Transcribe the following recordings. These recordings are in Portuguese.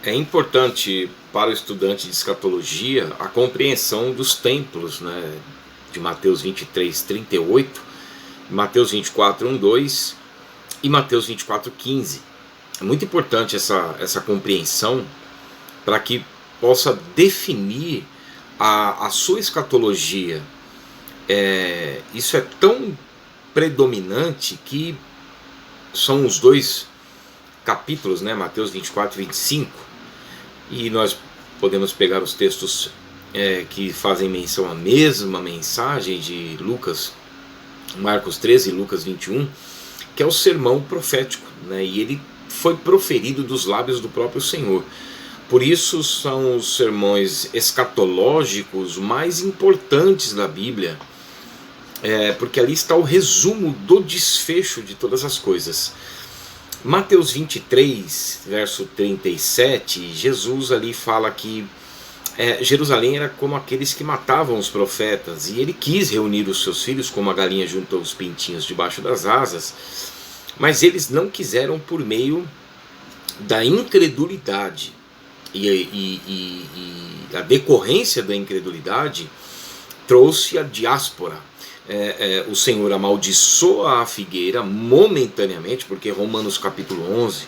É importante para o estudante de escatologia a compreensão dos templos, né, de Mateus 23, 38, Mateus 24, 1, 2 e Mateus 24, 15. É muito importante essa compreensão para que possa definir a sua escatologia. Isso é tão predominante que são os dois capítulos, né, Mateus 24 e 25, e nós podemos pegar os textos que fazem menção à mesma mensagem de Lucas, Marcos 13 e Lucas 21, que é o sermão profético, né, e ele foi proferido dos lábios do próprio Senhor. Por isso são os sermões escatológicos mais importantes da Bíblia, porque ali está o resumo do desfecho de todas as coisas. Mateus 23, verso 37, Jesus ali fala que Jerusalém era como aqueles que matavam os profetas, e ele quis reunir os seus filhos como a galinha junta os pintinhos debaixo das asas, mas eles não quiseram por meio da incredulidade, e a decorrência da incredulidade trouxe a diáspora. O Senhor amaldiçoa a figueira momentaneamente, porque Romanos capítulo 11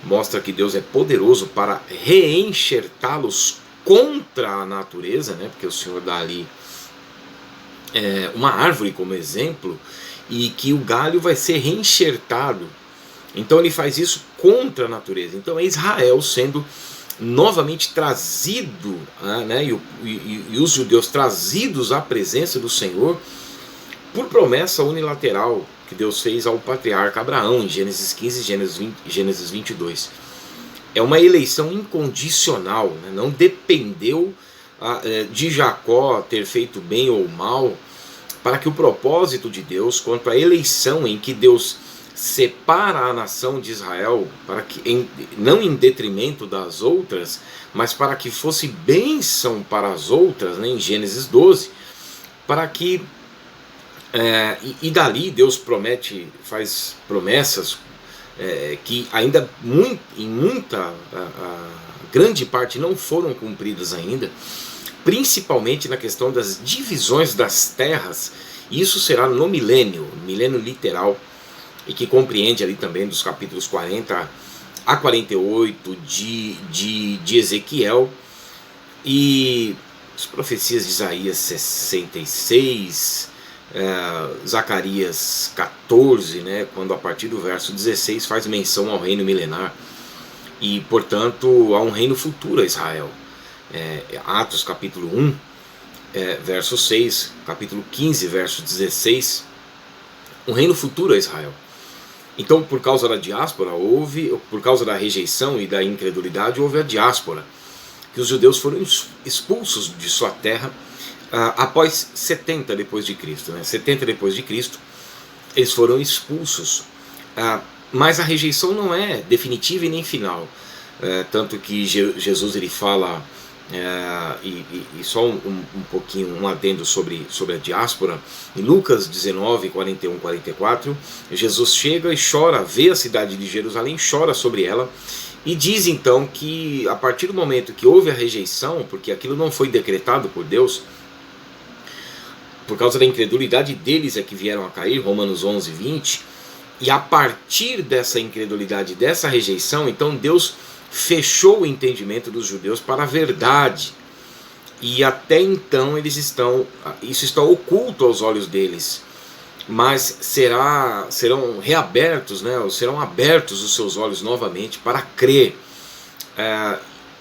mostra que Deus é poderoso para reenxertá-los contra a natureza, né? Porque o Senhor dá ali uma árvore como exemplo, e que o galho vai ser reenxertado. Então ele faz isso contra a natureza. Então é Israel sendo novamente trazido, né? E os judeus trazidos à presença do Senhor por promessa unilateral que Deus fez ao patriarca Abraão em Gênesis 15 e Gênesis 22. É uma eleição incondicional, né? Não dependeu de Jacó ter feito bem ou mal, para que o propósito de Deus quanto à eleição em que Deus separa a nação de Israel, para que não em detrimento das outras, mas para que fosse bênção para as outras, né? Em Gênesis 12, para que e dali Deus faz promessas que ainda em muita grande parte não foram cumpridas ainda, principalmente na questão das divisões das terras. Isso será no milênio literal, e que compreende ali também dos capítulos 40 a 48 de Ezequiel, e as profecias de Isaías 66, Zacarias 14, né, quando a partir do verso 16 faz menção ao reino milenar, e portanto há um reino futuro a Israel. Atos capítulo 1, verso 6, capítulo 15, verso 16, um reino futuro a Israel. Então, por causa da diáspora, por causa da rejeição e da incredulidade, houve a diáspora, que os judeus foram expulsos de sua terra após 70 depois de Cristo, né? 70 depois de Cristo, eles foram expulsos, mas a rejeição não é definitiva e nem final, tanto que Jesus ele fala, e só um pouquinho, um adendo sobre a diáspora, em Lucas 19, 41, 44, Jesus chega e chora, vê a cidade de Jerusalém, chora sobre ela, e diz então que a partir do momento que houve a rejeição, porque aquilo não foi decretado por Deus, por causa da incredulidade deles é que vieram a cair, Romanos 11, 20, e a partir dessa incredulidade, dessa rejeição, então Deus fechou o entendimento dos judeus para a verdade, e até então isso está oculto aos olhos deles, mas serão reabertos, né, ou serão abertos os seus olhos novamente para crer,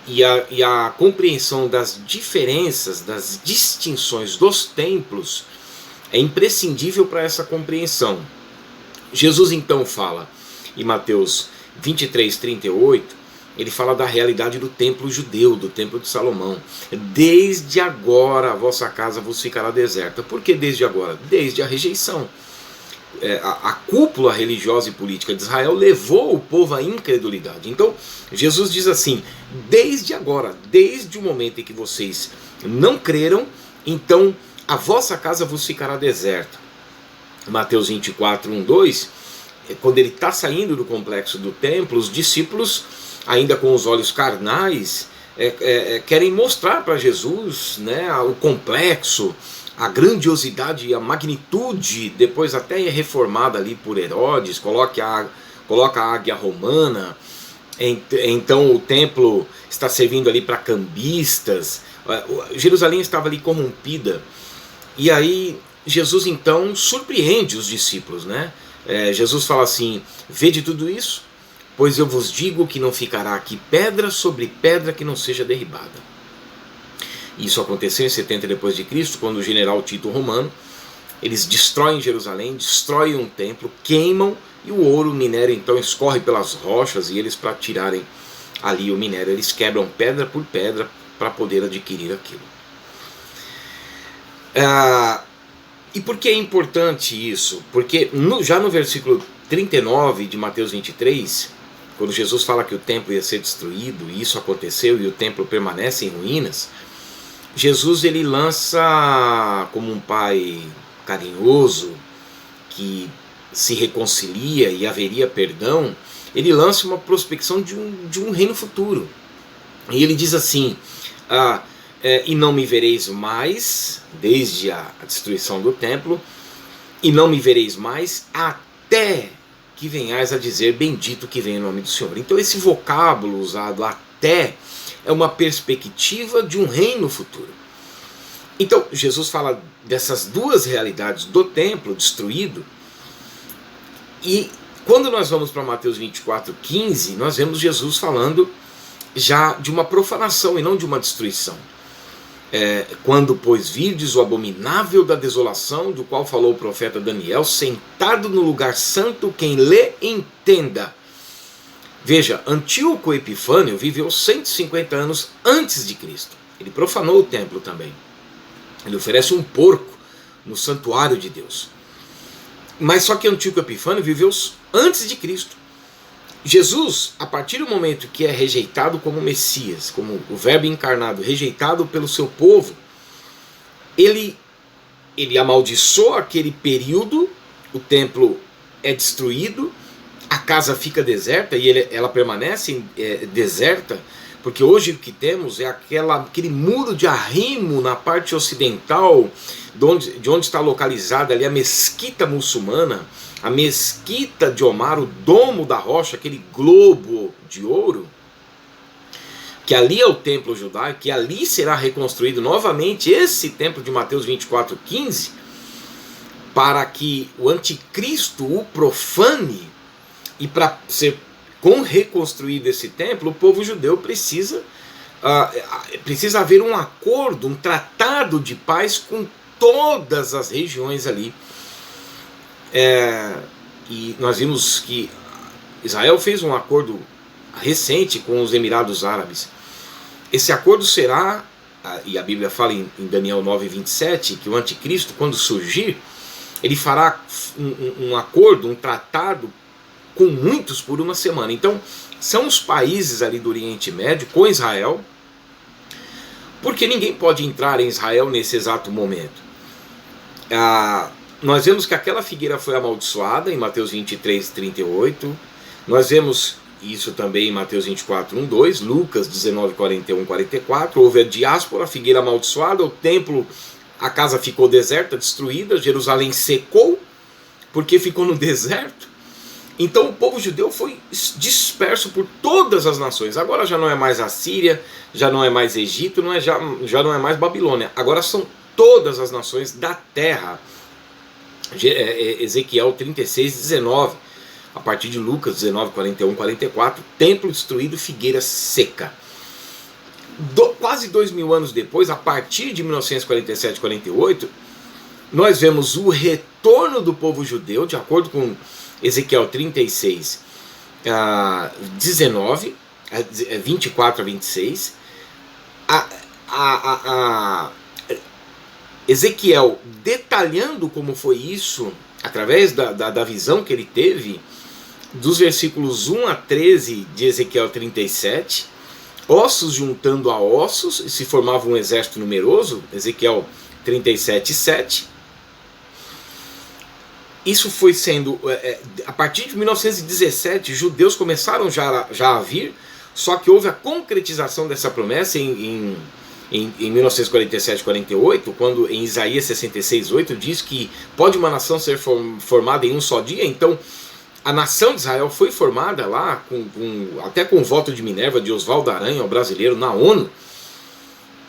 e a compreensão das diferenças, das distinções dos templos é imprescindível para essa compreensão. Jesus então fala em Mateus 23, 38, ele fala da realidade do templo judeu, do templo de Salomão. Desde agora a vossa casa vos ficará deserta. Por que desde agora? Desde a rejeição. A cúpula religiosa e política de Israel levou o povo à incredulidade. Então Jesus diz assim: desde agora, desde o momento em que vocês não creram, então a vossa casa vos ficará deserta. Mateus 24, 1, 2, quando ele está saindo do complexo do templo, os discípulos ainda com os olhos carnais, querem mostrar para Jesus, né, o complexo, a grandiosidade e a magnitude. Depois até é reformada ali por Herodes, coloca a águia romana. Então o templo está servindo ali para cambistas. Jerusalém estava ali corrompida. E aí Jesus então surpreende os discípulos, né? Jesus fala assim: vede tudo isso, pois eu vos digo que não ficará aqui pedra sobre pedra que não seja derribada. Isso aconteceu em 70 depois de Cristo, quando o general Tito Romano, eles destroem Jerusalém, destroem um templo, queimam, e o ouro, o minério então escorre pelas rochas, e eles, para tirarem ali o minério, eles quebram pedra por pedra para poder adquirir aquilo. E por que é importante isso? Porque já no versículo 39 de Mateus 23, quando Jesus fala que o templo ia ser destruído, e isso aconteceu, e o templo permanece em ruínas, Jesus ele lança, como um pai carinhoso que se reconcilia e haveria perdão, ele lança uma prospecção de um reino futuro. E ele diz assim: e não me vereis mais, desde a destruição do templo, e não me vereis mais até que venhais a dizer: bendito que vem o nome do Senhor. Então esse vocábulo usado até é uma perspectiva de um reino futuro. Então Jesus fala dessas duas realidades, do templo destruído, e quando nós vamos para Mateus 24:15, nós vemos Jesus falando já de uma profanação e não de uma destruição. Quando, pois, virdes o abominável da desolação, do qual falou o profeta Daniel, sentado no lugar santo, quem lê, entenda. Veja, Antíoco Epifânio viveu 150 anos antes de Cristo. Ele profanou o templo também. Ele oferece um porco no santuário de Deus. Mas só que Antíoco Epifânio viveu antes de Cristo. Jesus, a partir do momento que é rejeitado como Messias, como o Verbo encarnado, rejeitado pelo seu povo, ele amaldiçoa aquele período, o templo é destruído, a casa fica deserta e ela permanece deserta, porque hoje o que temos é aquele muro de arrimo na parte ocidental, de onde está localizada ali a mesquita muçulmana, a mesquita de Omar, o domo da rocha, aquele globo de ouro, que ali é o templo judaico, que ali será reconstruído novamente esse templo de Mateus 24:15, para que o anticristo o profane. E para ser reconstruído esse templo, o povo judeu precisa haver um acordo, um tratado de paz com todas as regiões ali. E nós vimos que Israel fez um acordo recente com os Emirados Árabes. Esse acordo será, e a Bíblia fala em Daniel 9:27, que o anticristo, quando surgir, ele fará um acordo, um tratado com muitos por uma semana. Então são os países ali do Oriente Médio com Israel, porque ninguém pode entrar em Israel nesse exato momento. Nós vemos que aquela figueira foi amaldiçoada em Mateus 23:38. Nós vemos isso também em Mateus 24:1-2, Lucas 19:41-44. Houve a diáspora, a figueira amaldiçoada, o templo, a casa ficou deserta, destruída, Jerusalém secou, porque ficou no deserto. Então o povo judeu foi disperso por todas as nações. Agora já não é mais a Síria, já não é mais Egito, já não é mais Babilônia. Agora são todas as nações da terra. Ezequiel 36:19, a partir de Lucas 19:41-44, templo destruído, figueira seca. Quase 2000 anos depois, a partir de 1947-48, nós vemos o retorno do povo judeu, de acordo com Ezequiel 36, 19, 24-26. Ezequiel detalhando como foi isso, através da visão que ele teve, dos versículos 1-13 de Ezequiel 37, ossos juntando a ossos, e se formava um exército numeroso, Ezequiel 37:7. Isso foi sendo, a partir de 1917, judeus começaram já a vir, Só que houve a concretização dessa promessa em 1947, 48, quando em Isaías 66, 8 diz que pode uma nação ser formada em um só dia. Então a nação de Israel foi formada lá, até com o voto de Minerva, de Oswaldo Aranha, o brasileiro, na ONU.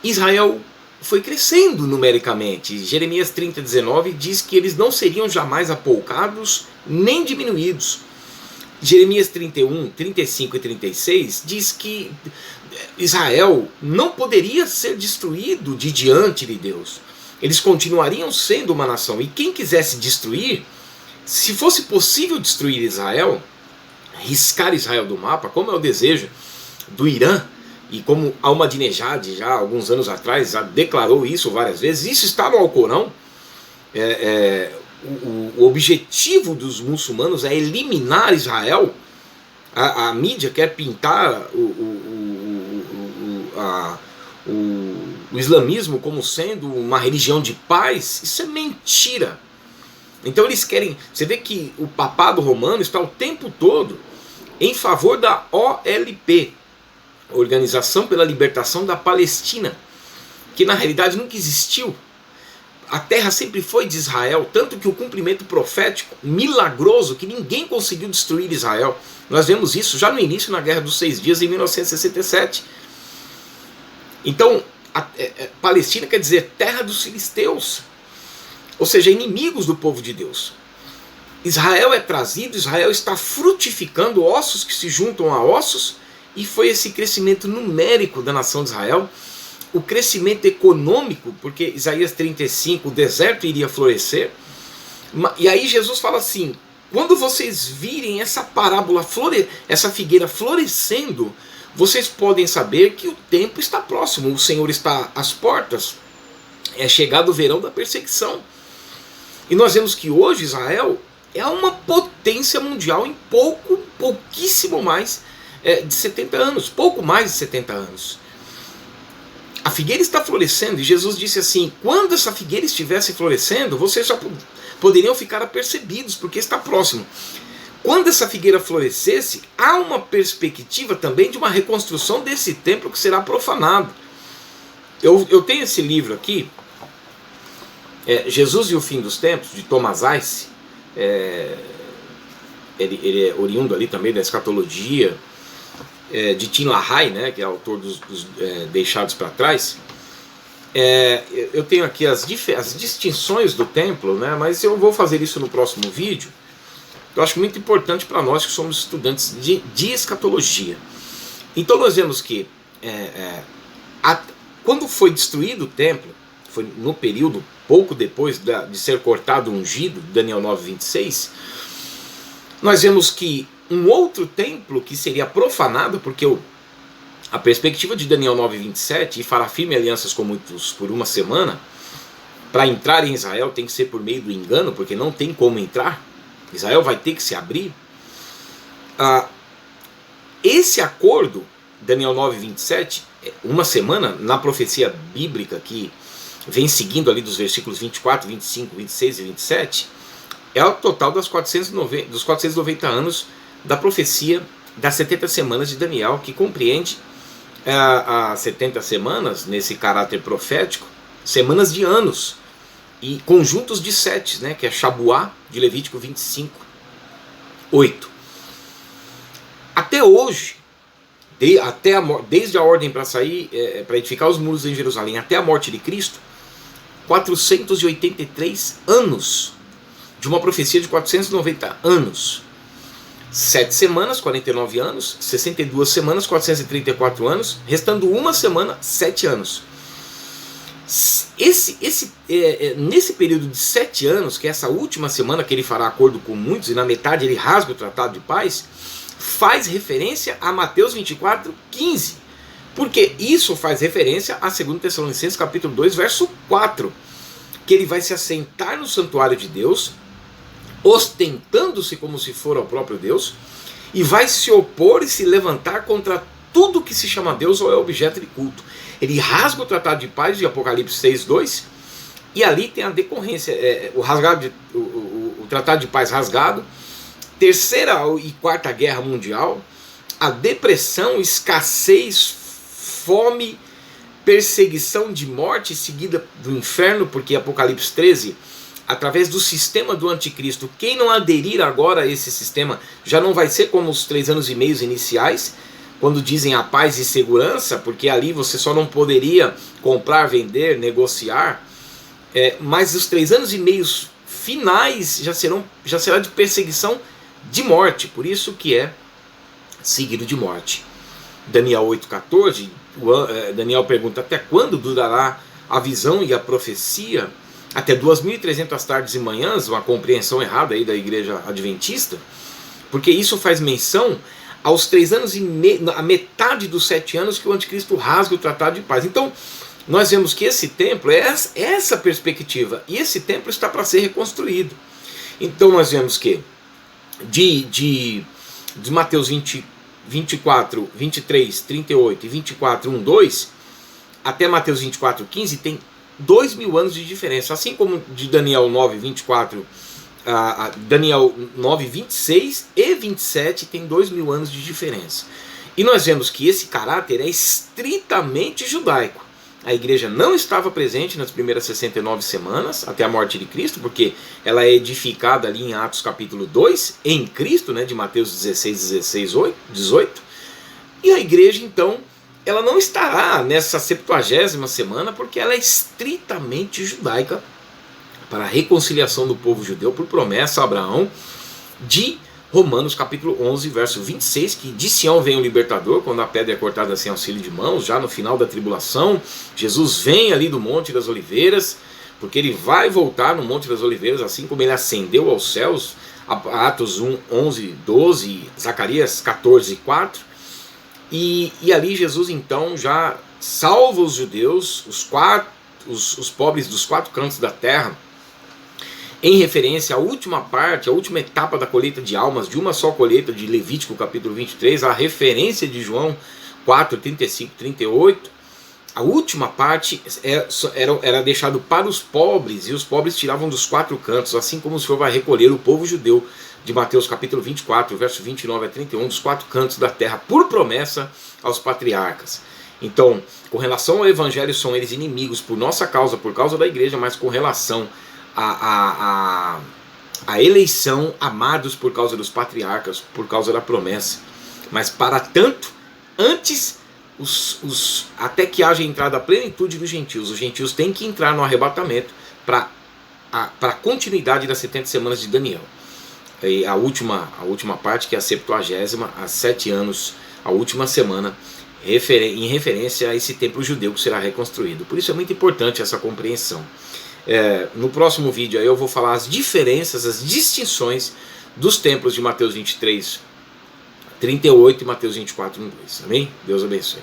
Israel foi crescendo numericamente. Jeremias 30, 19 diz que eles não seriam jamais apoucados nem diminuídos. Jeremias 31, 35 e 36 diz que Israel não poderia ser destruído de diante de Deus. Eles continuariam sendo uma nação. E quem quisesse destruir, se fosse possível destruir Israel, riscar Israel do mapa, como é o desejo do Irã, e como Ahmadinejad já alguns anos atrás já declarou isso várias vezes, isso está no Alcorão. O objetivo dos muçulmanos é eliminar Israel. A mídia quer pintar o islamismo como sendo uma religião de paz. Isso é mentira. Então eles querem... Você vê que o papado romano está o tempo todo em favor da OLP, Organização pela Libertação da Palestina, que na realidade nunca existiu. A terra sempre foi de Israel, tanto que o cumprimento profético milagroso, que ninguém conseguiu destruir Israel. Nós vemos isso já no início, na Guerra dos 6 Dias, em 1967. Então, Palestina quer dizer terra dos filisteus, ou seja, inimigos do povo de Deus. Israel é trazido, Israel está frutificando, ossos que se juntam a ossos, e foi esse crescimento numérico da nação de Israel, o crescimento econômico, porque Isaías 35, o deserto iria florescer. E aí Jesus fala assim: quando vocês virem essa parábola, essa figueira florescendo, vocês podem saber que o tempo está próximo, o Senhor está às portas, é chegado o verão da perseguição. E nós vemos que hoje Israel é uma potência mundial em pouquíssimo mais de 70 anos, pouco mais de 70 anos. A figueira está florescendo, e Jesus disse assim: quando essa figueira estivesse florescendo, vocês já poderiam ficar apercebidos, porque está próximo. Quando essa figueira florescesse, há uma perspectiva também de uma reconstrução desse templo que será profanado. Eu tenho esse livro aqui, Jesus e o Fim dos Tempos, de Thomas Ice. Ele é oriundo ali também da escatologia, de Tim LaHaye, né, que é autor dos Deixados para Trás. Eu tenho aqui as distinções do templo, né, mas eu vou fazer isso no próximo vídeo. Eu acho muito importante para nós que somos estudantes de escatologia. Então nós vemos que quando foi destruído o templo, foi no período pouco depois de ser cortado o ungido, Daniel 9:26, nós vemos que um outro templo que seria profanado, porque a perspectiva de Daniel 9:27, e fará firme alianças com muitos por uma semana, para entrar em Israel tem que ser por meio do engano, porque não tem como entrar, Israel vai ter que se abrir. Esse acordo, Daniel 9:27, uma semana, na profecia bíblica que vem seguindo ali dos versículos 24, 25, 26 e 27, é o total dos 490 anos da profecia das 70 semanas de Daniel, que compreende as 70 semanas, nesse caráter profético, semanas de anos, e conjuntos de setes, né, que é Shabuá, de Levítico 25, 8. Até hoje, desde a ordem para sair, para edificar os muros em Jerusalém, até a morte de Cristo, 483 anos, de uma profecia de 490 anos. 7 semanas, 49 anos, 62 semanas, 434 anos, restando uma semana, 7 anos. Nesse período de 7 anos, que é essa última semana que ele fará acordo com muitos, e na metade ele rasga o tratado de paz, faz referência a Mateus 24, 15. Porque isso faz referência a 2 Tessalonicenses capítulo 2, verso 4, que ele vai se assentar no santuário de Deus, ostentando-se como se for ao próprio Deus, e vai se opor e se levantar contra tudo que se chama Deus ou é objeto de culto. Ele rasga o tratado de paz de Apocalipse 6, 2, e ali tem a decorrência, o tratado de paz rasgado, terceira e quarta guerra mundial, a depressão, escassez, fome, perseguição de morte seguida do inferno, porque Apocalipse 13, através do sistema do anticristo, quem não aderir agora a esse sistema já não vai ser como os 3 anos e meio iniciais, quando dizem a paz e segurança, porque ali você só não poderia comprar, vender, negociar, mas os 3 anos e meio finais já será de perseguição de morte, por isso que é seguido de morte. Daniel 8,14, Daniel pergunta: até quando durará a visão e a profecia? Até 2.300 tardes e manhãs, uma compreensão errada aí da igreja adventista, porque isso faz menção aos 3 anos e meio, a metade dos 7 anos que o anticristo rasga o tratado de paz. Então nós vemos que esse templo é essa perspectiva, e esse templo está para ser reconstruído. Então nós vemos que de Mateus 24, 23, 38 e 24, 1, 2, até Mateus 24, 15, tem 2.000 anos de diferença. Assim como de Daniel 9, 24, Daniel 9, 26 e 27 tem 2.000 anos de diferença. E nós vemos que esse caráter é estritamente judaico. A igreja não estava presente nas primeiras 69 semanas, até a morte de Cristo, porque ela é edificada ali em Atos capítulo 2, em Cristo, de Mateus 16, 18. E a igreja, então, ela não estará nessa 70ª semana, porque ela é estritamente judaica, para a reconciliação do povo judeu, por promessa a Abraão, de Romanos capítulo 11, verso 26, que de Sião vem o libertador, quando a pedra é cortada sem auxílio de mãos, já no final da tribulação. Jesus vem ali do Monte das Oliveiras, porque ele vai voltar no Monte das Oliveiras, assim como ele ascendeu aos céus, Atos 1, 11, 12, Zacarias 14, 4, e ali Jesus então já salva os judeus, os pobres dos 4 cantos da terra, em referência à última parte, à última etapa da colheita de almas, de uma só colheita de Levítico capítulo 23, a referência de João 4, 35, 38, a última parte era deixado para os pobres, e os pobres tiravam dos 4 cantos, assim como o Senhor vai recolher o povo judeu, de Mateus capítulo 24, verso 29 a 31, dos 4 cantos da terra, por promessa aos patriarcas. Então, com relação ao evangelho, são eles inimigos por nossa causa, por causa da igreja, mas com relação a eleição, amados por causa dos patriarcas, por causa da promessa. Mas para tanto, antes, até que haja entrada a plenitude dos gentios, os gentios têm que entrar no arrebatamento para a continuidade das 70 semanas de Daniel. E a última parte, que é a 70ª, há 7 anos, a última semana, em referência a esse templo judeu que será reconstruído. Por isso é muito importante essa compreensão. No próximo vídeo aí eu vou falar as diferenças, as distinções dos templos de Mateus 23, 38 e Mateus 24, 1, 2. Amém? Deus abençoe.